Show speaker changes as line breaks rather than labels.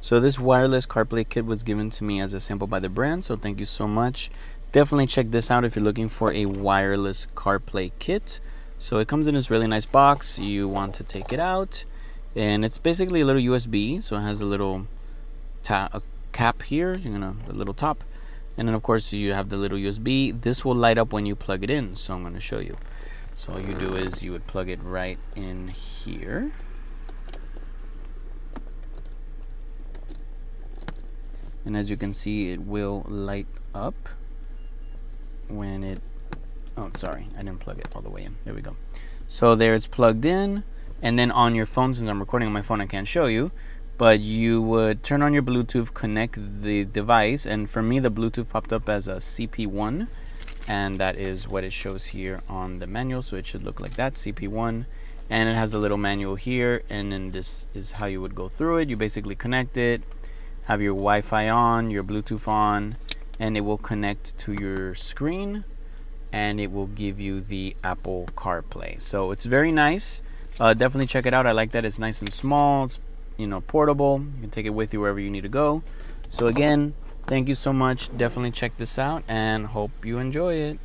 So this wireless CarPlay kit was given to me as a sample by the brand, so thank you so much. Definitely check this out if you're looking for a wireless CarPlay kit. So it comes in this really nice box. You want to take it out, and it's basically a little USB. So it has a little a cap here, the little top, and then of course you have the little USB. This will light up when you plug it in, so I'm going to show you. So all you do is you would plug it right in here. And as you can see, it will light up when it, oh sorry, I didn't plug it all the way in. There we go. So there, it's plugged in. And then on your phone, since I'm recording on my phone, I can't show you, but you would turn on your Bluetooth, connect the device, and for me the Bluetooth popped up as a CP1, and that is what it shows here on the manual. So it should look like that, CP1, and it has the little manual here, and then this is how you would go through it. You basically connect it, have your Wi-Fi on, your Bluetooth on, and it will connect to your screen, and it will give you the Apple CarPlay. So it's very nice. Definitely check it out. I like that it's nice and small. It's portable. You can take it with you wherever you need to go. So again, thank you so much. Definitely check this out and hope you enjoy it.